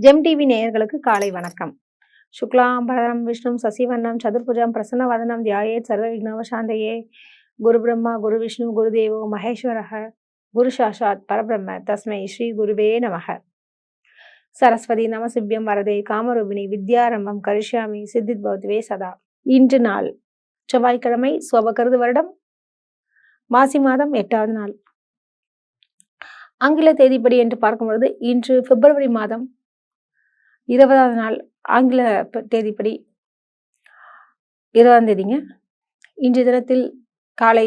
GeM TV நேயர்களுக்கு காலை வணக்கம். சுக்லாம் பரதரம் விஷ்ணும் சசிவண்ணம் சதுர்புஜம் பிரசன்ன வதனம் தியாயேத் சர்வ விக்னோபசாந்தயே. குரு பிரம்மா குரு விஷ்ணு குரு தேவோ மகேஸ்வரஹ குரு சாஷாத் பரபிரம்ம தஸ்மை ஸ்ரீ குருவே நமக. சரஸ்வதி நமசிவ்யம் வரதே காமரூபிணி வித்யாரம்பம் கரிஷ்யாமி சித்தித் பவத்வே சதா. இன்று நாள் செவ்வாய்க்கிழமை, சோபகிருது வருடம் மாசி மாதம் 8வது நாள். ஆங்கில தேதிப்படி என்று பார்க்கும்பொழுது இன்று பிப்ரவரி மாதம் 20வது நாள். ஆங்கில தேதிப்படி 20ஆம் தேதிங்க. இன்றைய தினத்தில் காலை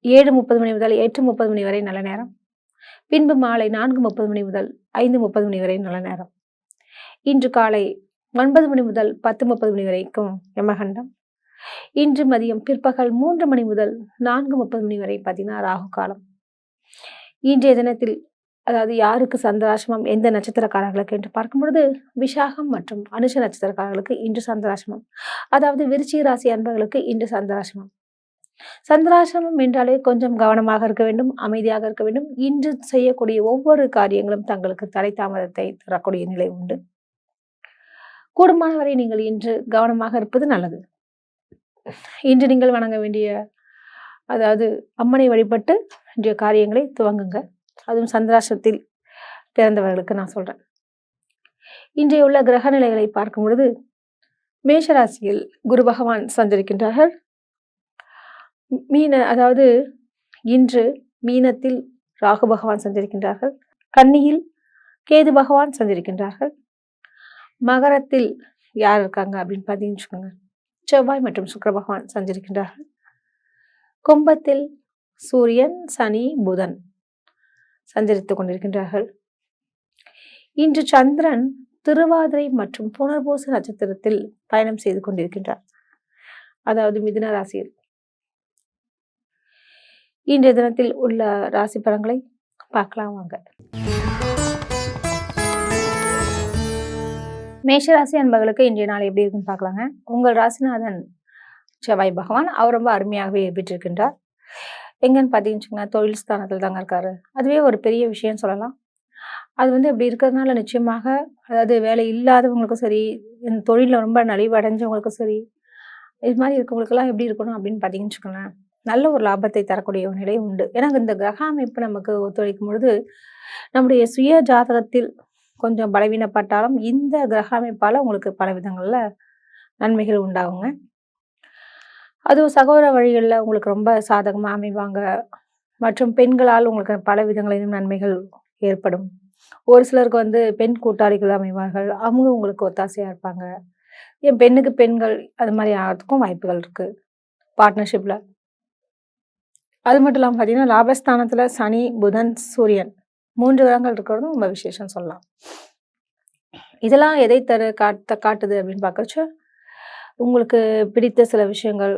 7:30 மணி முதல் 8:30 மணி வரை நல்ல நேரம். பின்பு மாலை 4:30 மணி முதல் 5:30 மணி வரை நல்ல நேரம். இன்று காலை 9 மணி முதல் 10:30 மணி வரைக்கும் யமகண்டம். இன்று மதியம் பிற்பகல் 3 மணி முதல் 4:30 மணி வரை ராகு காலம். இன்றைய தினத்தில் அதாவது யாருக்கு சந்திராசிரமம், எந்த நட்சத்திரக்காரர்களுக்கு என்று பார்க்கும் பொழுது விஷாகம் மற்றும் அனுஷ நட்சத்திரக்காரர்களுக்கு இன்று சந்திராசிரமம். அதாவது விருச்சிக ராசி அன்பர்களுக்கு இன்று சந்திராசிரமம். சந்திராசிரமம் என்றாலே கொஞ்சம் கவனமாக இருக்க வேண்டும், அமைதியாக இருக்க வேண்டும். இன்று செய்யக்கூடிய ஒவ்வொரு காரியங்களும் தங்களுக்கு தடை தாமதத்தை தரக்கூடிய நிலை உண்டு. கூடுமானவரை நீங்கள் இன்று கவனமாக இருப்பது நல்லது. இன்று நீங்கள் வணங்க வேண்டிய அதாவது அம்மனை வழிபட்டு இன்றைய காரியங்களை துவங்குங்க. அதுவும் சந்திராசிரமத்தில் பிறந்தவர்களுக்கு நான் சொல்றேன். இன்றைய உள்ள கிரக நிலைகளை பார்க்கும் பொழுது மேஷராசியில் குரு பகவான் சஞ்சரிக்கின்றார்கள். அதாவது இன்று மீனத்தில் ராகு பகவான் சஞ்சரிக்கின்றார்கள். கன்னியில் கேது பகவான் சஞ்சரிக்கின்றார்கள். மகரத்தில் யார் இருக்காங்க அப்படின்னு பார்த்தீங்கன்னு செவ்வாய் மற்றும் சுக்கிர பகவான் சஞ்சரிக்கின்றார்கள். கும்பத்தில் சூரியன், சனி, புதன் சஞ்சரித்துக் கொண்டிருக்கின்றார்கள். இன்று சந்திரன் திருவாதிரை மற்றும் புனர்பூச நட்சத்திரத்தில் பயணம் செய்து கொண்டிருக்கின்றார். அதாவது மிதுன ராசியில். இன்றைய தினத்தில் உள்ள ராசி பலன்களை பார்க்கலாம் வாங்க. மேஷராசி அன்பர்களுக்கு இன்றைய நாள் எப்படி இருக்குன்னு பார்க்கலாங்க. உங்கள் ராசிநாதன் செவ்வாய் பகவான் அவர் ரொம்ப அருமையாகவே பெற்றிருக்கின்றார். எங்கன்னு பார்த்தீங்கன்னு தொழில் ஸ்தானத்தில் தாங்க இருக்காரு. அதுவே ஒரு பெரிய விஷயம் சொல்லலாம். அது இப்படி இருக்கிறதுனால நிச்சயமாக அதாவது வேலை இல்லாதவங்களுக்கும் சரி, இந்த தொழிலில் ரொம்ப நலிவடைஞ்சவங்களுக்கும் சரி, இது மாதிரி இருக்கவங்களுக்கெல்லாம் எப்படி இருக்கணும் அப்படின்னு பார்த்தீங்கன்னு வச்சுக்கோங்களேன், நல்ல ஒரு லாபத்தை தரக்கூடிய ஒரு நிலை உண்டு. ஏன்னா இந்த கிரக அமைப்பு நமக்கு ஒத்துழைக்கும் பொழுது நம்முடைய சுய ஜாதகத்தில் கொஞ்சம் பலவீனப்பட்டாலும் இந்த கிரக அமைப்பால் உங்களுக்கு பல விதங்களில் நன்மைகள் உண்டாகுங்க. அதுவும் சகோதர வழிகளில் உங்களுக்கு ரொம்ப சாதகமாக அமைவாங்க. மற்றும் பெண்களால் உங்களுக்கு பல விதங்களிலும் நன்மைகள் ஏற்படும். ஒரு சிலருக்கு பெண் கூட்டாளிகள் அமைவார்கள். அவங்க உங்களுக்கு ஒத்தாசையாக இருப்பாங்க. என் பெண்ணுக்கு பெண்கள் அது மாதிரி ஆகிறதுக்கும் வாய்ப்புகள் இருக்குது பார்ட்னர்ஷிப்பில். அது மட்டும் இல்லாமல் பார்த்தீங்கன்னா லாபஸ்தானத்தில் சனி, புதன், சூரியன் 3 கிரகங்கள் இருக்கிறதும் ரொம்ப விசேஷம் சொல்லலாம். இதெல்லாம் எதை காட்டுது அப்படின்னு பார்க்கறச்ச உங்களுக்கு பிடித்த சில விஷயங்கள்,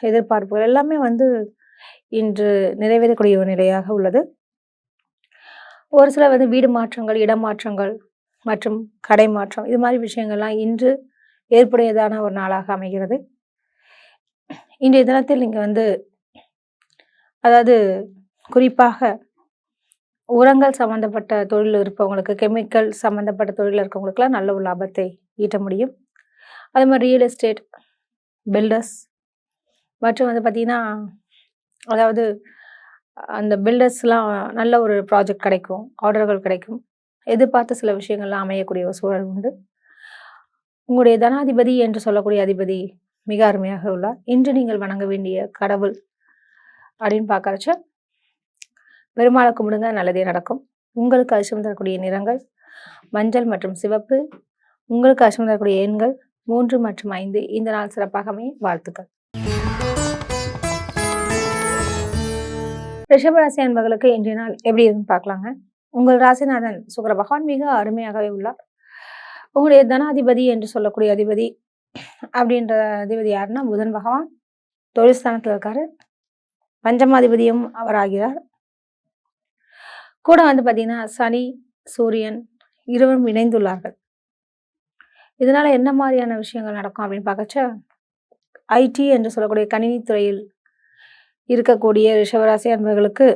எதிர்பார்ப்புகள் எல்லாமே இன்று நிறைவேறக்கூடிய ஒரு நிலையாக உள்ளது. ஒரு சில வீடு மாற்றங்கள், இடமாற்றங்கள் மற்றும் கடை மாற்றம் இது மாதிரி விஷயங்கள்லாம் இன்று ஏற்புடையதான ஒரு நாளாக அமைகிறது. இன்றைய தினத்தில் நீங்கள் அதாவது குறிப்பாக உரங்கள் சம்மந்தப்பட்ட தொழில் இருப்பவங்களுக்கு, கெமிக்கல் சம்மந்தப்பட்ட தொழில் இருக்கவங்களுக்குலாம் நல்ல ஒரு லாபத்தை ஈட்ட முடியும். அது மாதிரி ரியல் எஸ்டேட், பில்டர்ஸ் மற்றும் பார்த்தீங்கன்னா அதாவது அந்த பில்டர்ஸ்லாம் நல்ல ஒரு ப்ராஜெக்ட் கிடைக்கும், ஆர்டர்கள் கிடைக்கும். எதிர்பார்த்த சில விஷயங்கள்லாம் அமையக்கூடிய ஒரு சூழல் உண்டு. உங்களுடைய தனாதிபதி என்று சொல்லக்கூடிய அதிபதி மிக அருமையாக உள்ளார். இன்று நீங்கள் வணங்க வேண்டிய கடவுள் அப்படின்னு பார்க்கறச்ச பெருமாளை கும்பிடுங்க, நல்லதே நடக்கும். உங்களுக்கு அதிர்ஷ்டம் தரக்கூடிய நிறங்கள் மஞ்சள் மற்றும் சிவப்பு. உங்களுக்கு அதிர்ஷ்டம் தரக்கூடிய எண்கள் 3 மற்றும் 5. இந்த நாள் சிறப்பாக அமைய வாழ்த்துக்கள். ரிஷபராசி அன்பர்களுக்கு இன்றைய நாள் எப்படி இருக்குன்னு பார்க்கலாங்க. உங்கள் ராசிநாதன் சுக்கிர பகவான் மிக அருமையாகவே உள்ளார். உங்களுடைய தனாதிபதி என்று சொல்லக்கூடிய அதிபதி அப்படின்ற அதிபதி யாருன்னா புதன் பகவான் தொழில் ஸ்தானத்தில் இருக்காரு. பஞ்சமாதிபதியும் அவர் ஆகிறார். கூட பார்த்தீங்கன்னா சனி, சூரியன் இருவரும் இணைந்துள்ளார்கள். இதனால என்ன மாதிரியான விஷயங்கள் நடக்கும் அப்படின்னு பார்க்கச்ச ஐடி என்று சொல்லக்கூடிய கணினி துறையில் இருக்கக்கூடிய ரிஷபராசி அன்பர்களுக்கு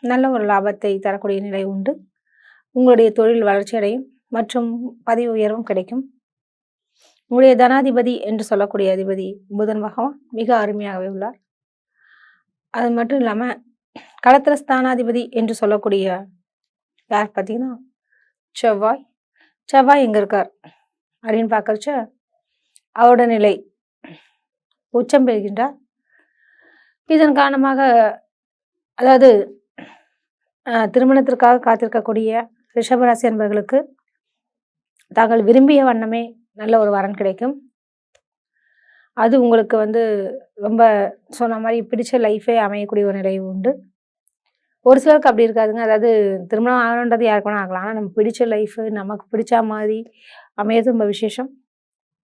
நல்ல ஒரு லாபத்தை தரக்கூடிய நிலை உண்டு. உங்களுடைய தொழில் வளர்ச்சி அடையும். மற்றும் பதவி உயர்வும் கிடைக்கும். உங்களுடைய தனாதிபதி என்று சொல்லக்கூடிய அதிபதி புதன் பகவான் மிக அருமையாகவே உள்ளார். அது மட்டும் இல்லாம களத்திர ஸ்தானாதிபதி என்று சொல்லக்கூடிய யார் பார்த்தீங்கன்னா செவ்வாய். செவ்வாய் எங்க இருக்கார் அப்படின்னு பார்க்கறச்ச அவரோட நிலை உச்சம் பெறுகின்றார். இதன் காரணமாக அதாவது திருமணத்திற்காக காத்திருக்கக்கூடிய ரிஷபராசி அன்பர்களுக்கு தாங்கள் விரும்பிய வண்ணமே நல்ல ஒரு வரன் கிடைக்கும். அது உங்களுக்கு ரொம்ப சொன்ன மாதிரி பிடிச்ச லைஃபே அமையக்கூடிய ஒரு நிலை உண்டு. ஒரு சிலருக்கு அப்படி இருக்காதுங்க. அதாவது திருமணம் ஆகணுன்றது யாருக்கு வேணா ஆகலாம். ஆனால் நம்ம பிடிச்ச லைஃபு நமக்கு பிடிச்ச மாதிரி அமையது ரொம்ப விசேஷம்.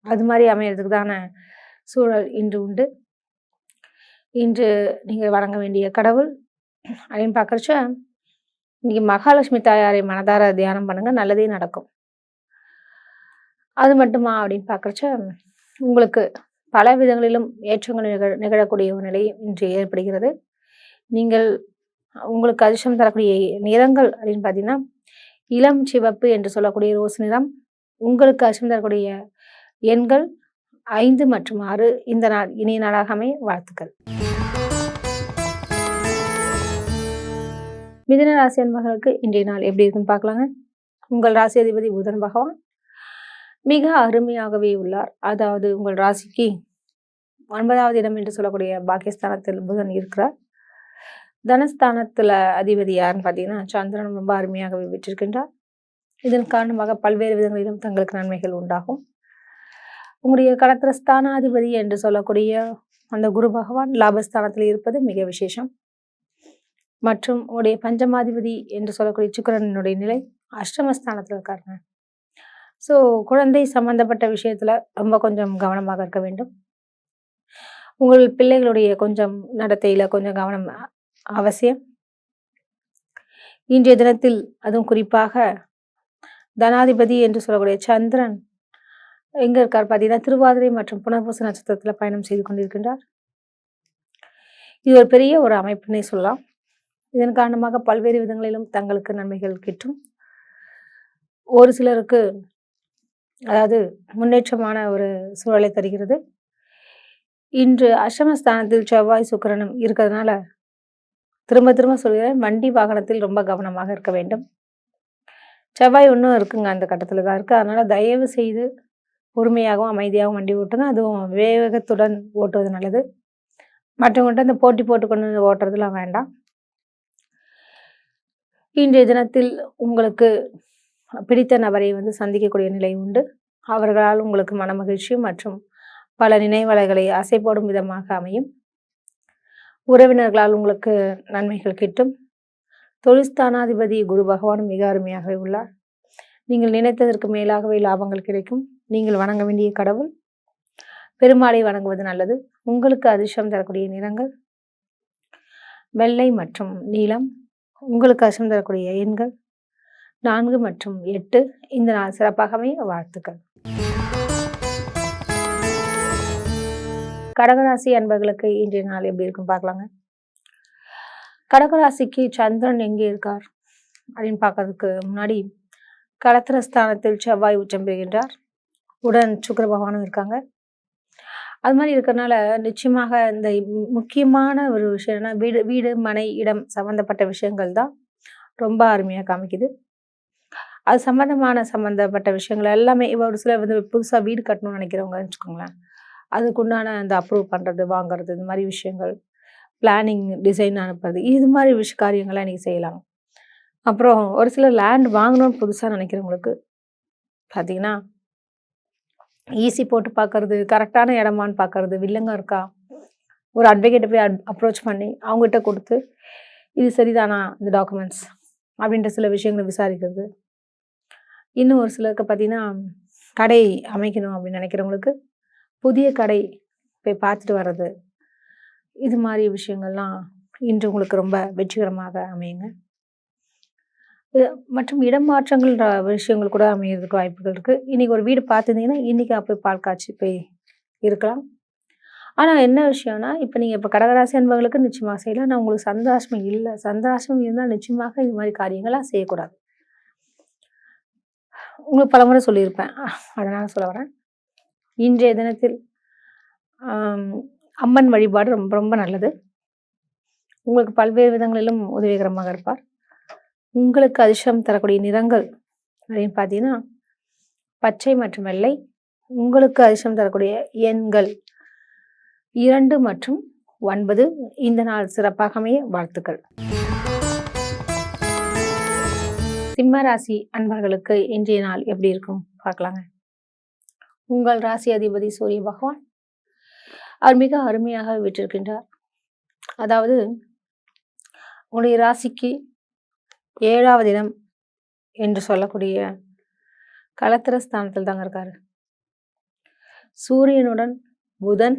அது மாதிரி அமையறதுக்கு தான சூழல் இன்று உண்டு. இன்று நீங்கள் வணங்க வேண்டிய கடவுள் அப்படின்னு பார்க்குறச்ச இன்னைக்கு மகாலட்சுமி தாயாரை மனதார தியானம் பண்ணுங்க, நல்லதே நடக்கும். அது மட்டுமா அப்படின்னு பார்க்குறச்ச உங்களுக்கு பல விதங்களிலும் ஏற்றங்கள் நிகழக்கூடிய ஒரு நிலை இன்று ஏற்படுகிறது. நீங்கள் உங்களுக்கு அதிர்ஷ்டம் தரக்கூடிய நிறங்கள் அப்படின்னு பார்த்தீங்கன்னா இளம் சிவப்பு என்று சொல்லக்கூடிய ரோஸ் நிறம். உங்களுக்கு அதிர்ஷ்டம் தரக்கூடிய எண்கள் 5 மற்றும் 6. இந்த நாள் இனிய நாளாக அமைய வாழ்த்துக்கள். மிதுன ராசி அன்பர்களுக்கு இன்றைய நாள் எப்படி இருக்குன்னு பார்க்கலாங்க. உங்கள் ராசி அதிபதி புதன் பகவான் மிக அருமையாகவே உள்ளார். அதாவது உங்கள் ராசிக்கு 9வது இடம் என்று சொல்லக்கூடிய பாக்கியஸ்தானத்தில் புதன் இருக்கிறார். தனஸ்தானத்துல அதிபதி யாருன்னு பார்த்தீங்கன்னா சந்திரன் ரொம்ப அருமையாகவே விட்டிருக்கின்றார். இதன் காரணமாக பல்வேறு விதங்களிலும் தங்களுக்கு நன்மைகள் உண்டாகும். உங்களுடைய களத்திர ஸ்தானாதிபதி என்று சொல்லக்கூடிய அந்த குரு பகவான் லாபஸ்தானத்தில் இருப்பது மிக விசேஷம். மற்றும் உங்களுடைய பஞ்சமாதிபதி என்று சொல்லக்கூடிய சுக்கிரனுடைய நிலை அஷ்டமஸ்தானத்தில் இருக்காருங்க. ஸோ குழந்தை சம்பந்தப்பட்ட விஷயத்துல ரொம்ப கொஞ்சம் கவனமாக இருக்க வேண்டும். உங்கள் பிள்ளைகளுடைய கொஞ்சம் நடத்தையில கொஞ்சம் கவனம் அவசியம். இன்றைய தினத்தில் அதுவும் குறிப்பாக தனாதிபதி என்று சொல்லக்கூடிய சந்திரன் எங்க இருக்கார் பார்த்தீங்கன்னா திருவாதிரை மற்றும் புனர்பூச நட்சத்திரத்துல பயணம் செய்து கொண்டிருக்கின்றார். இது ஒரு பெரிய ஒரு அமைப்புன்னே சொல்லலாம். இதன் காரணமாக பல்வேறு விதங்களிலும் தங்களுக்கு நன்மைகள் கிட்டும். ஒரு சிலருக்கு அதாவது முன்னேற்றமான ஒரு சூழலை தருகிறது. இன்று அஷ்டமஸ்தானத்தில் செவ்வாய் சுக்கிரனும் இருக்கிறதுனால திரும்ப திரும்ப சொல்கிறேன், வண்டி வாகனத்தில் ரொம்ப கவனமாக இருக்க வேண்டும். செவ்வாய் இன்னும் இருக்குங்க, அந்த கட்டத்தில் தான் இருக்குது. அதனால் தயவு செய்து பொறுமையாகவும் அமைதியாகவும் வண்டி ஓட்டுங்க. அதுவும் வேகத்துடன் ஓட்டுவது நல்லது. மற்றவங்கள்ட்ட இந்த போட்டி போட்டுக்கொண்டு ஓட்டுறதுலாம் வேண்டாம். இன்றைய தினத்தில் உங்களுக்கு பிடித்த நபரை சந்திக்கக்கூடிய நிலை உண்டு. அவர்களால் உங்களுக்கு மனமகிழ்ச்சி மற்றும் பல நினைவலைகளை அசை போடும் விதமாக அமையும். உறவினர்களால் உங்களுக்கு நன்மைகள் கிட்டும். தொழில்ஸ்தானாதிபதி குரு பகவான் மிக அருமையாகவே உள்ளார். நீங்கள் நினைத்ததற்கு மேலாகவே லாபங்கள் கிடைக்கும். நீங்கள் வணங்க வேண்டிய கடவுள் பெருமாளை வணங்குவது நல்லது. உங்களுக்கு அதிர்ஷ்டம் தரக்கூடிய நிறங்கள் வெள்ளை மற்றும் நீலம். உங்களுக்கு அதிர்ஷ்டம் தரக்கூடிய எண்கள் 4 மற்றும் 8. இந்த நாள் சிறப்பாக அமைய வாழ்த்துக்கள். கடகராசி அன்பர்களுக்கு இன்றைய நாள் எப்படி இருக்குன்னு பார்க்கலாங்க. கடகராசிக்கு சந்திரன் எங்கே இருக்கார் அப்படின்னு பார்க்கறதுக்கு முன்னாடி களத்திர ஸ்தானத்தில் செவ்வாய் உச்சம் பெறுகின்றார். உடன் சுக்கிர பகவானும் இருக்காங்க. அது மாதிரி இருக்கிறதுனால நிச்சயமாக இந்த முக்கியமான ஒரு விஷயம்னா வீடு மனை இடம் சம்பந்தப்பட்ட விஷயங்கள் தான் ரொம்ப அருமையாக காமிக்குது. அது சம்பந்தப்பட்ட விஷயங்கள் எல்லாமே ஒரு சிலர் புதுசாக வீடு கட்டணும்னு நினைக்கிறவங்கன்னு வச்சுக்கோங்களேன், அதுக்குண்டான அந்த அப்ரூவ் பண்ணுறது வாங்குறது இந்த மாதிரி விஷயங்கள், பிளானிங் டிசைன் அனுப்புறது, இது மாதிரி காரியங்கள்லாம் இன்றைக்கி செய்யலாம். அப்புறம் ஒரு சிலர் லேண்ட் வாங்கணும்னு புதுசாக நினைக்கிறவங்களுக்கு பார்த்தீங்கன்னா ஈஸி போட்டு பார்க்கறது, கரெக்டான இடமான்னு பார்க்கறது, வில்லங்க இருக்கா, ஒரு அட்வொகேட்டை போய் அப்ரோச் பண்ணி அவங்ககிட்ட கொடுத்து இது சரிதானா இந்த டாக்குமெண்ட்ஸ் அப்படின்ற சில விஷயங்களை விசாரிக்கிறது. இன்னும் ஒரு சிலருக்கு பார்த்தீங்கன்னா கடை அமைக்கணும் அப்படின்னு நினைக்கிறவங்களுக்கு புதிய கடை போய் பார்த்துட்டு வர்றது, இது மாதிரி விஷயங்கள்லாம் இன்று உங்களுக்கு ரொம்ப வெற்றிகரமாக அமையுங்க. மற்றும் இடம் மாற்றங்கள் விஷயங்கள் கூட அமைகிறதுக்கு வாய்ப்புகள் இருக்குது. இன்றைக்கி ஒரு வீடு பார்த்துருந்தீங்கன்னா இன்றைக்கி போய் பால் காய்ச்சி போய் இருக்கலாம். ஆனால் என்ன விஷயம்னா, இப்போ கடகராசி அன்பர்களுக்கு நிச்சயமாக செய்யலாம். ஆனால் உங்களுக்கு சந்திராஷ்டமம் இல்லை, சந்திராஷ்டமம் இருந்தால் நிச்சயமாக இது மாதிரி காரியங்கள்லாம் செய்யக்கூடாது. உங்களுக்கு பலமுறை சொல்லியிருப்பேன். அதனால சொல்ல வரேன். இன்றைய தினத்தில் ஆம், அம்மன் வழிபாடு ரொம்ப ரொம்ப நல்லது. உங்களுக்கு பல்வேறு விதங்களிலும் உதவிகரமாக இருப்பார். உங்களுக்கு அதிர்ஷ்டம் தரக்கூடிய நிறங்கள் அப்படின்னு பார்த்தீங்கன்னா, பச்சை மற்றும் வெள்ளை. உங்களுக்கு அதிர்ஷ்டம் தரக்கூடிய எண்கள் 2 மற்றும் 9. இந்த நாள் சிறப்பாக அமைய வாழ்த்துக்கள். சிம்ம ராசி அன்பர்களுக்கு இன்றைய நாள் எப்படி இருக்கும் பார்க்கலாங்க. உங்கள் ராசி அதிபதி சூரிய பகவான் அவர் மிக அருமையாக விட்டிருக்கின்றார். அதாவது உங்களுடைய ராசிக்கு 7வது இடம் என்று சொல்லக்கூடிய களத்திர ஸ்தானத்தில் தாங்க இருக்காரு. சூரியனுடன் புதன்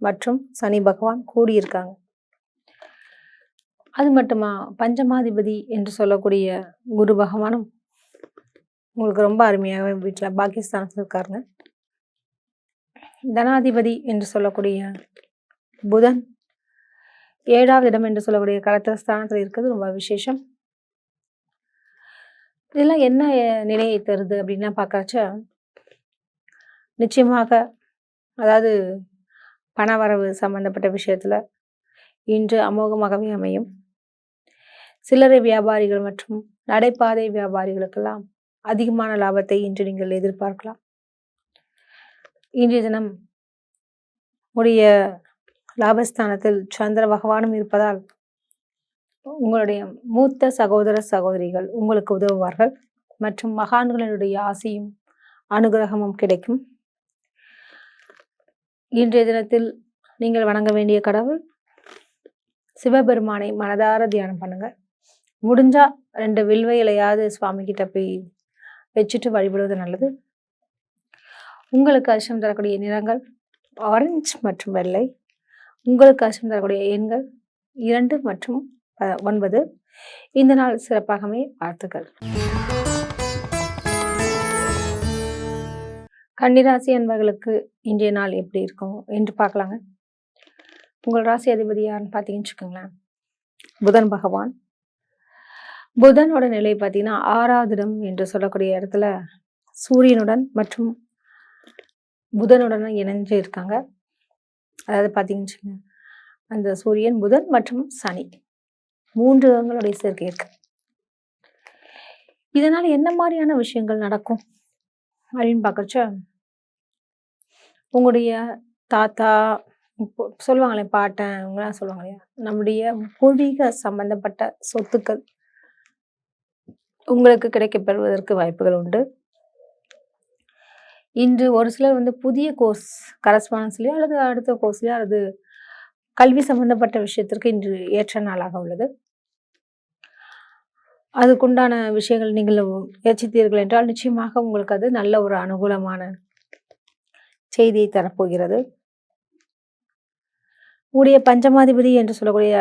மற்றும் சனி பகவான் கூடியிருக்காங்க. அது மட்டுமா, பஞ்சமாதிபதி என்று சொல்லக்கூடிய குரு பகவானும் உங்களுக்கு ரொம்ப அருமையாக வீட்டில் பாகிஸ்தானத்தில் இருக்காருங்க. தனாதிபதி என்று சொல்லக்கூடிய புதன் 7வது இடம் என்று சொல்லக்கூடிய களத்திர ஸ்தானத்தில் இருக்கிறது ரொம்ப விசேஷம். இதெல்லாம் என்ன நிலையை தருது அப்படின்னா பார்க்கறச்ச, நிச்சயமாக அதாவது பணவரவு சம்பந்தப்பட்ட விஷயத்துல இன்று அமோகமாகவே அமையும். சில்லறை வியாபாரிகள் மற்றும் நடைபாதை வியாபாரிகளுக்கெல்லாம் அதிகமான லாபத்தை இன்று நீங்கள் எதிர்பார்க்கலாம். இன்றைய தினம் உடைய லாபஸ்தானத்தில் சந்திர பகவானும் இருப்பதால் உங்களுடைய மூத்த சகோதர சகோதரிகள் உங்களுக்கு உதவுவார்கள் மற்றும் மகான்களினுடைய ஆசையும் அனுகிரகமும் கிடைக்கும். இன்றைய தினத்தில் நீங்கள் வணங்க வேண்டிய கடவுள் சிவபெருமானை மனதார தியானம் பண்ணுங்க. முடிஞ்சா 2 வில்வ இலையாவது சுவாமி கிட்ட போய் வச்சுட்டு வழிபடுவது நல்லது. உங்களுக்கு அதிர்ஷ்டம் தரக்கூடிய நிறங்கள் ஆரஞ்சு மற்றும் வெள்ளை. உங்களுக்கு அதிர்ஷ்டம் தரக்கூடிய எண்கள் 2 மற்றும் 9. இந்த நாள் சிறப்பாகவே வாழ்த்துக்கள். கன்னிராசி அன்பர்களுக்கு இன்றைய நாள் எப்படி இருக்கும் என்று பார்க்கலாங்க. உங்கள் ராசி அதிபதி யாருன்னு பார்த்தீங்கன்னு வச்சுக்கோங்களேன், புதன் பகவான். புதனோட நிலை பார்த்தீங்கன்னா 6வது இடம் என்று சொல்லக்கூடிய இடத்துல சூரியனுடன் மற்றும் புதனுடன் இணைஞ்சு இருக்காங்க. அதாவது பார்த்தீங்கன்னு வச்சுக்கோங்க, அந்த சூரியன், புதன் மற்றும் சனி 3 கிரகங்களுடைய சேர்க்கை இருக்கு. இதனால என்ன மாதிரியான விஷயங்கள் நடக்கும் அப்படின்னு பார்க்கறச்ச, உங்களுடைய தாத்தா இப்போ சொல்லுவாங்களே, பாட்டன் இவங்கெல்லாம் சொல்லுவாங்க இல்லையா, நம்முடைய பூர்வீக சம்பந்தப்பட்ட சொத்துக்கள் உங்களுக்கு கிடைக்கப்பெறுவதற்கு வாய்ப்புகள் உண்டு. இன்று ஒரு சிலர் புதிய கோர்ஸ் கரஸ்பாண்டன்ஸ்லயோ அல்லது அடுத்த கோர்ஸ்லயோ அல்லது கல்வி சம்பந்தப்பட்ட விஷயத்திற்கு இன்று ஏற்ற நாளாக உள்ளது. அதுக்குண்டான விஷயங்கள் நீங்கள் முயற்சித்தீர்கள் என்றால் நிச்சயமாக உங்களுக்கு அது நல்ல ஒரு அனுகூலமான செய்தியை தரப்போகிறது. உடைய பஞ்சமாதிபதி என்று சொல்லக்கூடிய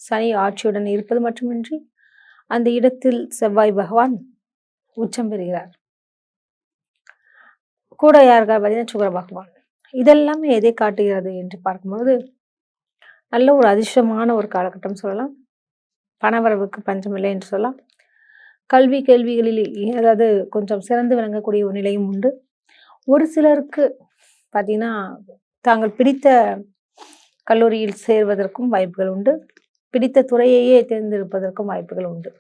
சனி ஆட்சியுடன் இருப்பது மட்டுமின்றி அந்த இடத்தில் செவ்வாய் பகவான் உச்சம் பெறுகிறார். கூட யாருக்கார் பார்த்தீங்கன்னா சுக்கிர பகவான். இதெல்லாமே எதை காட்டுகிறது என்று பார்க்கும்பொழுது நல்ல ஒரு அதிர்ஷ்டமான ஒரு காலகட்டம் சொல்லலாம். பணவரவுக்கு பஞ்சமில்லை என்று சொல்லலாம். கல்வி கேள்விகளில் அதாவது கொஞ்சம் சிறந்து விளங்கக்கூடிய ஒரு நிலையும் உண்டு. ஒரு சிலருக்கு பார்த்தீங்கன்னா தாங்கள் பிடித்த கல்லூரியில் சேர்வதற்கும் வாய்ப்புகள் உண்டு. பிடித்த துறையையே தேர்ந்தெடுப்பதற்கும் வாய்ப்புகள் உண்டு.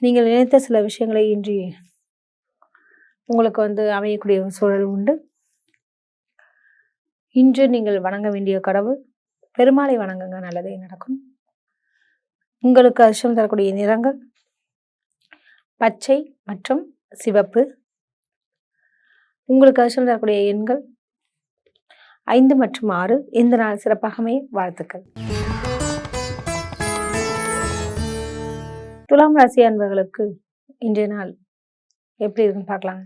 நீங்கள் நினைத்த சில விஷயங்களை இன்றி உங்களுக்கு அமையக்கூடிய ஒரு சூழல் உண்டு. இன்று நீங்கள் வணங்க வேண்டிய கடவுள் பெருமாளை வணங்குங்க, நல்லதே நடக்கும். உங்களுக்கு அதிர்ஷ்டம் தரக்கூடிய நிறங்கள் பச்சை மற்றும் சிவப்பு. உங்களுக்கு அதிர்ஷ்டம் தரக்கூடிய எண்கள் 5 மற்றும் 6. இந்த நாள் சிறப்பாகவே வாழ்த்துக்கள். துலாம் ராசி அன்பர்களுக்கு இன்றைய நாள் எப்படி இருக்குன்னு பார்க்கலாங்க.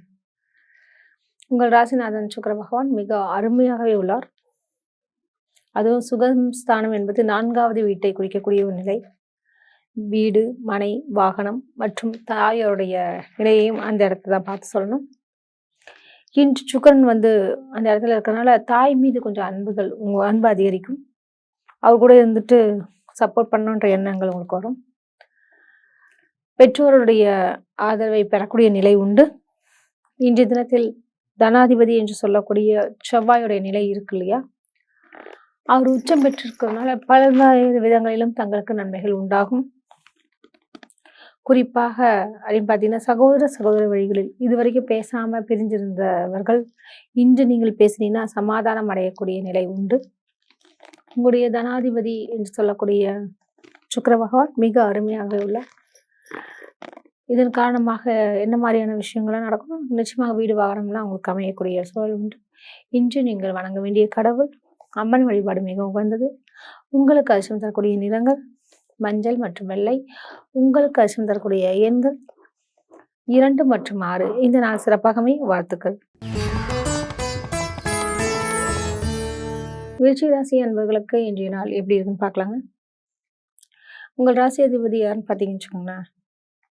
உங்கள் ராசிநாதன் சுக்கிர பகவான் மிக அருமையாகவே உள்ளார். அதுவும் சுகஸ்தானம் என்பது 4வது வீட்டை குறிக்கக்கூடிய ஒரு நிலை. வீடு, மனை, வாகனம் மற்றும் தாயோடைய நிலையையும் அந்த இடத்துல தான் பார்த்து சொல்லணும். இன்று சுக்கரன் அந்த இடத்துல இருக்கிறதுனால தாய் மீது கொஞ்சம் அன்பு அதிகரிக்கும். அவர் கூட இருந்துட்டு சப்போர்ட் பண்ணணுன்ற எண்ணங்கள் உங்களுக்கு வரும். பெற்றோருடைய ஆதரவை பெறக்கூடிய நிலை உண்டு. இன்றைய தினத்தில் தனாதிபதி என்று சொல்லக்கூடிய செவ்வாயுடைய நிலை இருக்கு இல்லையா, அவர் உச்சம் பெற்றிருக்கிறதுனால பல்வேறு விதங்களிலும் தங்களுக்கு நன்மைகள் உண்டாகும். குறிப்பாக அப்படின்னு பார்த்தீங்கன்னா, சகோதர வழிகளில் இதுவரைக்கும் பேசாம பிரிஞ்சிருந்தவர்கள் இன்று நீங்கள் பேசினீங்கன்னா சமாதானம் அடையக்கூடிய நிலை உண்டு. உங்களுடைய தனாதிபதி என்று சொல்லக்கூடிய சுக்கிர பகவான் மிக அருமையாக உள்ளார். இதன் காரணமாக என்ன மாதிரியான விஷயங்கள்லாம் நடக்கும்? நிச்சயமாக வீடு வாகனம்லாம் உங்களுக்கு அமையக்கூடிய சூழல் உண்டு. இன்று நீங்கள் வணங்க வேண்டிய கடவுள் அம்மன் வழிபாடு மிக உகந்தது. உங்களுக்கு அதிர்ஷ்டம் தரக்கூடிய நிறங்கள் மஞ்சள் மற்றும் வெள்ளை. உங்களுக்கு அதிர்ஷ்டம் தரக்கூடிய எண்கள் 2 மற்றும் 6. இந்த நாள் சிறப்பாகவே வாழ்த்துக்கள். விருச்சிக ராசி அன்பர்களுக்கு இன்றைய நாள் எப்படி இருக்குன்னு பார்க்கலாங்க. உங்கள் ராசி அதிபதி யாருன்னு பார்த்தீங்கன்னு வச்சுக்கோங்களேன்,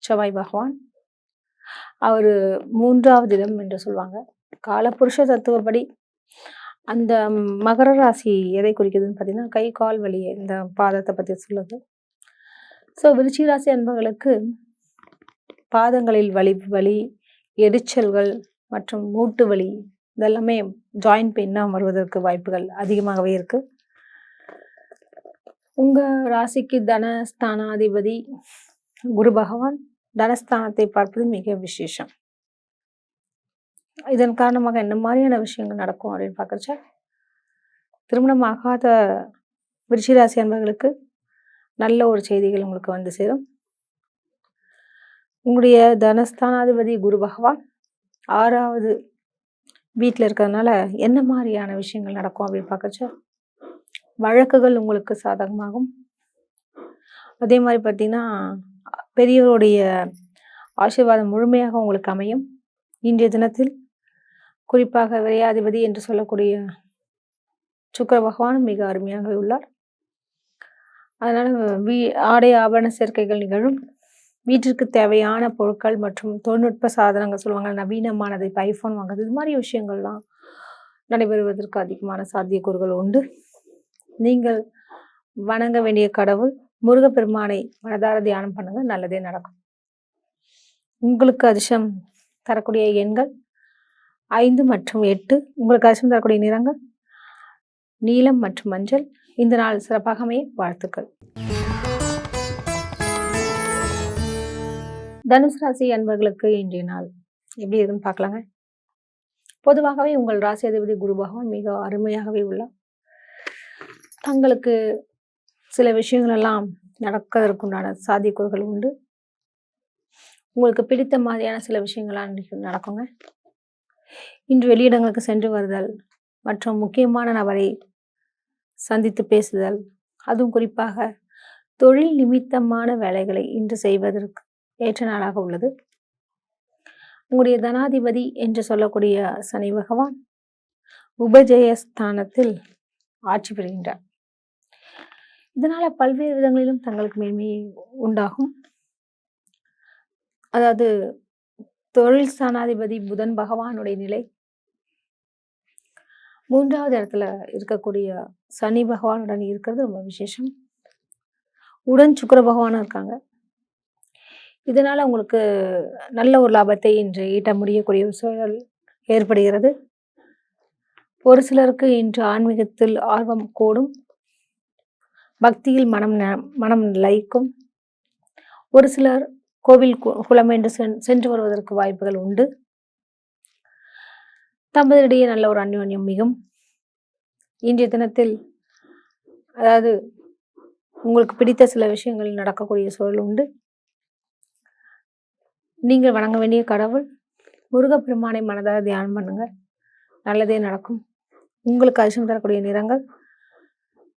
செவ்வாய் பகவான். அவர் 3வது இடம் என்று சொல்லுவாங்க. காலபுருஷ தத்துவப்படி அந்த மகர ராசி எதை குறிக்குதுன்னு பார்த்தீங்கன்னா, கை கால் வலி, இந்த பாதத்தை பற்றி சொல்லுது. ஸோ விருச்சிக ராசி அன்பர்களுக்கு பாதங்களில் வலி, எரிச்சல்கள் மற்றும் மூட்டு வலி இதெல்லாமே ஜாயின்ட் பெயினாக வருவதற்கு வாய்ப்புகள் அதிகமாகவே இருக்கு. உங்க ராசிக்கு தனஸ்தானாதிபதி குரு பகவான் தனஸ்தானத்தை பார்ப்பது மிக விசேஷம். இதன் காரணமாக என்ன மாதிரியான விஷயங்கள் நடக்கும் அப்படின்னு பார்க்கறச்ச, திருமணம் ஆகாத விருச்சிக ராசி அன்பர்களுக்கு நல்ல ஒரு செய்திகள் உங்களுக்கு வந்து சேரும். உங்களுடைய தனஸ்தானாதிபதி குரு பகவான் 6வது வீட்டில் இருக்கிறதுனால என்ன மாதிரியான விஷயங்கள் நடக்கும் அப்படின்னு பார்க்கறச்ச, வழக்குகள் உங்களுக்கு சாதகமாகும். அதே மாதிரி பார்த்தீங்கன்னா, பெரியவருடைய ஆசீர்வாதம் முழுமையாக உங்களுக்கு அமையும். இன்றைய தினத்தில் குறிப்பாக விரையாதிபதி என்று சொல்லக்கூடிய சுக்கிர பகவான் மிக அருமையாகவே உள்ளார். அதனால் ஆடை ஆபரண சேர்க்கைகள் நிகழும். வீட்டிற்கு தேவையான பொருட்கள் மற்றும் தொழில்நுட்ப சாதனங்கள் சொல்லுவாங்க, நவீனமானது, இப்போ ஐஃபோன் வாங்குறது, இது மாதிரி விஷயங்கள்லாம் நடைபெறுவதற்கு அதிகமான சாத்தியக்கூறுகள் உண்டு. நீங்கள் வணங்க வேண்டிய கடவுள் முருகப்பெருமானை மனதார தியானம் பண்ணுங்க, நல்லதே நடக்கும். உங்களுக்கு அதிர்ஷ்டம் தரக்கூடிய எண்கள் 5 மற்றும் 8. உங்களுக்கு அதிர்ஷ்டம் தரக்கூடிய நிறங்கள் நீலம் மற்றும் மஞ்சள். இந்த நாள் சிறப்பாகவே வாழ்த்துக்கள். தனுசு ராசி அன்பர்களுக்கு இன்றைய நாள் எப்படி இருக்குன்னு பார்க்கலாங்க. பொதுவாகவே உங்கள் ராசி அதிபதி குரு பகவான் மிக அருமையாகவே உள்ளார். தங்களுக்கு சில விஷயங்கள் எல்லாம் நடக்கிறதுக்குண்டான சாத்தியக்கூறுகள் உண்டு. உங்களுக்கு பிடித்த மாதிரியான சில விஷயங்கள்லாம் நடக்குங்க. இன்று வெளியிடங்களுக்கு சென்று வருதல் மற்றும் முக்கியமான நபரை சந்தித்து பேசுதல், அதுவும் குறிப்பாக தொழில் நிமித்தமான வேலைகளை இன்று செய்வதற்கு ஏற்ற நாளாக உள்ளது. உங்களுடைய தனாதிபதி என்று சொல்லக்கூடிய சனி பகவான் உபஜயஸ்தானத்தில் ஆட்சி பெறுகின்றார். இதனால பல்வேறு விதங்களிலும் தங்களுக்கு மேன்மை உண்டாகும். அதாவது தொழில் ஸ்தானாதிபதி புதன் பகவானுடைய நிலை 3வது இடத்துல இருக்கக்கூடிய சனி பகவானுடன் இருக்கிறது ரொம்ப விசேஷம். உடன் சுக்கிர பகவானும் இருக்காங்க. இதனால உங்களுக்கு நல்ல ஒரு லாபத்தை இன்று ஈட்ட முடியக்கூடிய ஒரு சூழல் ஏற்படுகிறது. ஒரு சிலருக்கு இன்று ஆன்மீகத்தில் ஆர்வம் கூடும். பக்தியில் மனம் லயிக்கும். ஒரு சிலர் கோவில் குளம் என்று சென்று வருவதற்கு வாய்ப்புகள் உண்டு. தம்பதியிடையே நல்ல ஒரு அந்யோன்யம் மிகும். இன்றைய தினத்தில் அதாவது உங்களுக்கு பிடித்த சில விஷயங்கள் நடக்கக்கூடிய சூழல் உண்டு. நீங்கள் வணங்க வேண்டிய கடவுள் முருகப்பெருமானை மனதாக தியானம் பண்ணுங்க, நல்லதே நடக்கும். உங்களுக்கு அதிர்ஷ்டம் தரக்கூடிய நிறங்கள்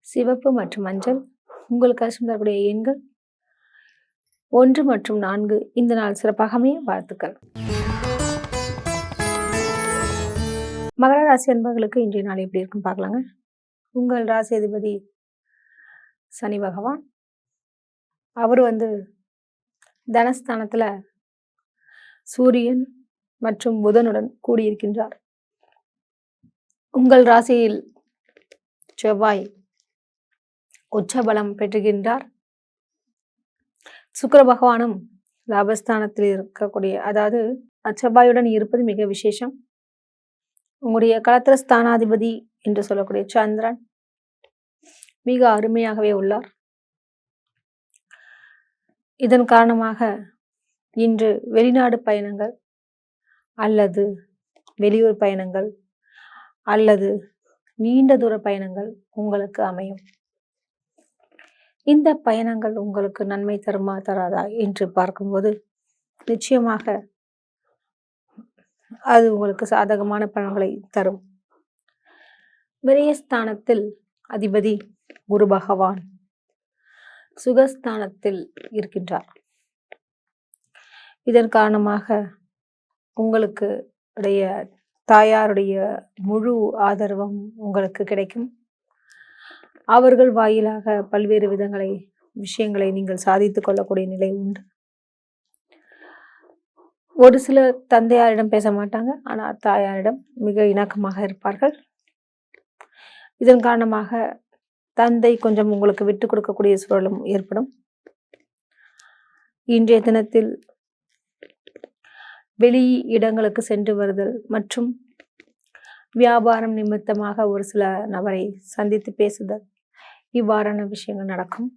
சிவப்பு மற்றும் மஞ்சள். உங்களுக்கு அதிர்ஷ்டம் தரக்கூடிய எண்கள் 1 மற்றும் 4. இந்த நாள் சிறப்பாகவே வாழ்த்துக்கள். மகர ராசி அன்பர்களுக்கு இன்றைய நாள் எப்படி இருக்குன்னு பார்க்கலாங்க. உங்கள் ராசி அதிபதி சனி பகவான், அவர் தனஸ்தானத்துல சூரியன் மற்றும் புதனுடன் கூடியிருக்கின்றார். உங்கள் ராசியில் செவ்வாய் உச்சபலம் பெற்றுகின்றார். சுக்கிர பகவானும் லாபஸ்தானத்தில் இருக்கக்கூடிய, அதாவது செவ்வாயுடன் இருப்பது மிக விசேஷம். உங்களுடைய களத்திர ஸ்தானாதிபதி என்று சொல்லக்கூடிய சந்திரன் மிக அருமையாகவே உள்ளார். இதன் காரணமாக இன்று வெளிநாடு பயணங்கள் அல்லது வெளியூர் பயணங்கள் அல்லது நீண்ட தூர பயணங்கள் உங்களுக்கு அமையும். இந்த பயணங்கள் உங்களுக்கு நன்மை தருமா தராதா என்று பார்க்கும்போது நிச்சயமாக அது உங்களுக்கு சாதகமான பலன்களை தரும். விரயஸ்தானத்தில் அதிபதி குரு பகவான் சுகஸ்தானத்தில் இருக்கின்றார். இதன் காரணமாக உங்களுக்கு உடைய தாயாருடைய முழு ஆதரவும் உங்களுக்கு கிடைக்கும். அவர்கள் வாயிலாக பல்வேறு விஷயங்களை நீங்கள் சாதித்துக் கொள்ளக்கூடிய நிலை உண்டு. ஒரு சிலர் தந்தையாரிடம் பேச மாட்டாங்க, ஆனால் தாயாரிடம் மிக இணக்கமாக இருப்பார்கள். இதன் காரணமாக தந்தை கொஞ்சம் உங்களுக்கு விட்டு கொடுக்கக்கூடிய சூழலும் ஏற்படும். இன்றைய தினத்தில் வெளி இடங்களுக்கு சென்று வருதல் மற்றும் வியாபாரம் நிமித்தமாக ஒரு சில நபரை சந்தித்து பேசுதல், இவ்வாறான விஷயங்கள் நடக்கும்.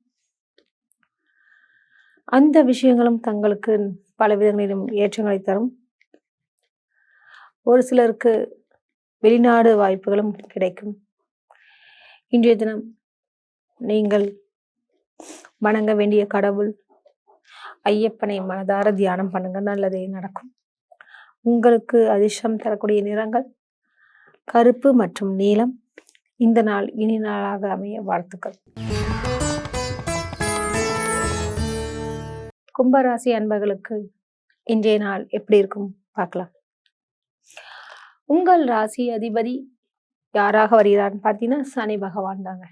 அந்த விஷயங்களும் தங்களுக்கு பல விதங்களிலும் ஏற்றங்களை தரும். ஒரு சிலருக்கு வெளிநாடு வாய்ப்புகளும் கிடைக்கும். இன்றைய தினம் நீங்கள் வணங்க வேண்டிய கடவுள் ஐயப்பனை மனதார தியானம் பண்ணுங்க, நல்லதே நடக்கும். உங்களுக்கு அதிர்ஷ்டம் தரக்கூடிய நிறங்கள் கருப்பு மற்றும் நீலம். இந்த நாள் இனி நாளாக அமைய வாழ்த்துக்கள். கும்பராசி அன்பர்களுக்கு இன்றைய நாள் எப்படி இருக்கும் பார்க்கலாம். உங்கள் ராசி அதிபதி யாராக வருகிறார்னு பார்த்தீங்கன்னா சனி பகவான் தாங்க.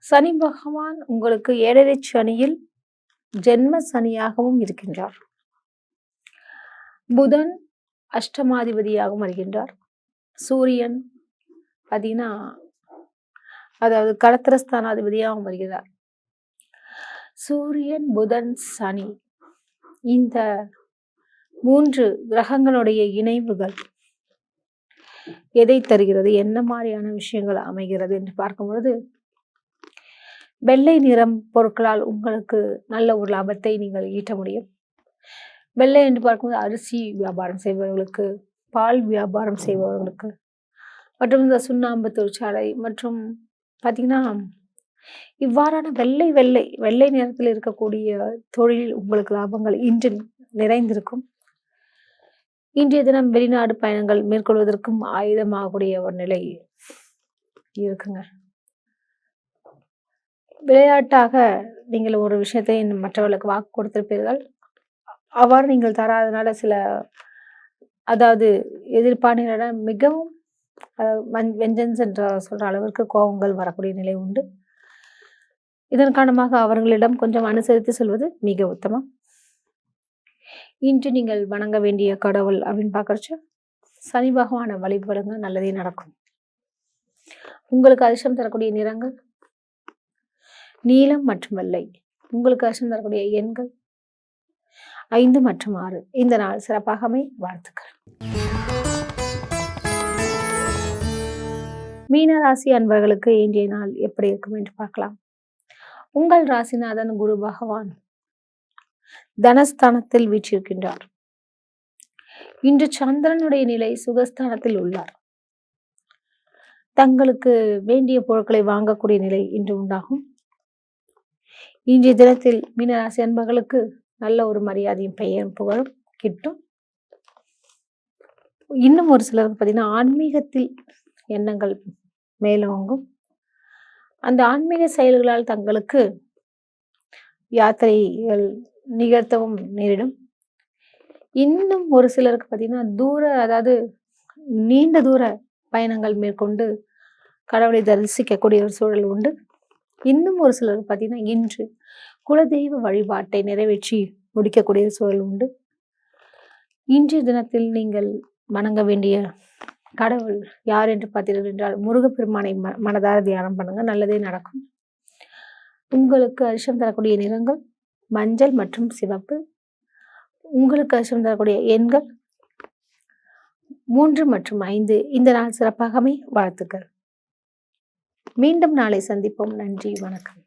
சனி பகவான் உங்களுக்கு 7.5 சனியில் ஜென்ம சனியாகவும் இருக்கின்றார். புதன் அஷ்டமாதிபதியாகவும் வருகின்றார். சூரியன் பார்த்தீங்கன்னா அதாவது களத்திரஸ்தானாதிபதியாகவும் வருகிறார். சூரியன், புதன், சனி இந்த 3 கிரகங்களுடைய இணைவுகள் எதை தருகிறது, என்ன மாதிரியான விஷயங்கள் அமைகிறது என்று பார்க்கும் பொழுது, வெள்ளை நிறம் பொருட்களால் உங்களுக்கு நல்ல ஒரு லாபத்தை நீங்கள் ஈட்ட முடியும். வெள்ளை என்று பார்க்கும்போது அரிசி வியாபாரம் செய்பவர்களுக்கு, பால் வியாபாரம் செய்பவர்களுக்கு மற்றும் இந்த சுண்ணாம்பு தொழிற்சாலை மற்றும் பார்த்தீங்கன்னா இவ்வாறான வெள்ளை நிறத்தில் இருக்கக்கூடிய தொழில் உங்களுக்கு லாபங்கள் இன்று நிறைந்திருக்கும். இன்றைய தினம் வெளிநாடு பயணங்கள் மேற்கொள்வதற்கும் ஆயுதமாகக்கூடிய ஒரு நிலை இருக்குங்க. விளையாட்டாக நீங்கள் ஒரு விஷயத்தை மற்றவர்களுக்கு வாக்கு கொடுத்திருப்பீர்கள். அவ்வாறு நீங்கள் தராதனால சில அதாவது எதிர்ப்பாளர்களிடம் மிகவும் வெஞ்சன்ஸ் என்ற சொல்ற அளவிற்கு கோபங்கள் வரக்கூடிய நிலை உண்டு. இதன் காரணமாக அவர்களிடம் கொஞ்சம் அனுசரித்து செல்வது மிக உத்தமம். இன்று நீங்கள் வணங்க வேண்டிய கடவுள் அப்படின்னு பார்க்கறச்சு சனி பகவானை வழிபடுங்க, நல்லதே நடக்கும். உங்களுக்கு அதிர்ஷ்டம் தரக்கூடிய நிறங்கள் நீலம் மற்றும் வெள்ளை. உங்களுக்கு அதிர்ஷ்டம் தரக்கூடிய எண்கள் 5 மற்றும் 6. இந்த நாள் சிறப்பாக அமை வாழ்த்துக்கள். மீன ராசி அன்பர்களுக்கு இன்றைய நாள் எப்படி இருக்கும் என்று பார்க்கலாம். உங்கள் ராசிநாதன் குரு பகவான் தனஸ்தானத்தில் வீற்றிருக்கின்றார். இன்று சந்திரனுடைய நிலை சுகஸ்தானத்தில் உள்ளார். தங்களுக்கு வேண்டிய பொருட்களை வாங்கக்கூடிய நிலை இன்று உண்டாகும். இன்றைய தினத்தில் மீனராசி அன்பர்களுக்கு நல்ல ஒரு மரியாதையும் பெயரும் புகழும் கிட்டும். இன்னும் ஒரு சிலருக்கு பார்த்தீங்கன்னா ஆன்மீகத்தில் எண்ணங்கள் மேலோங்கும். அந்த ஆன்மீக செயல்களால் தங்களுக்கு யாத்திரைகள் நிகழ்த்தவும் நேரிடும். இன்னும் ஒரு சிலருக்கு பார்த்தீங்கன்னா அதாவது நீண்ட தூர பயணங்கள் மேற்கொண்டு கடவுளை தரிசிக்கக்கூடிய ஒரு சூழல் உண்டு. இன்னும் ஒரு சிலருக்கு பார்த்தீங்கன்னா இன்று குலதெய்வ வழிபாட்டை நிறைவேற்றி முடிக்கக்கூடிய சூழல் உண்டு. இன்றைய தினத்தில் நீங்கள் வணங்க வேண்டிய கடவுள் யார் என்று பார்த்தீர்கள் என்றால் முருகப்பெருமானை மனதார தியானம் பண்ணுங்க, நல்லதே நடக்கும். உங்களுக்கு அதிர்ஷ்டம் தரக்கூடிய நிறங்கள் மஞ்சள் மற்றும் சிவப்பு. உங்களுக்கு அதிர்ஷ்டம் தரக்கூடிய எண்கள் 3 மற்றும் 5. இந்த நாள் சிறப்பாக அமைய வாழ்த்துக்கள். மீண்டும் நாளை சந்திப்போம். நன்றி, வணக்கம்.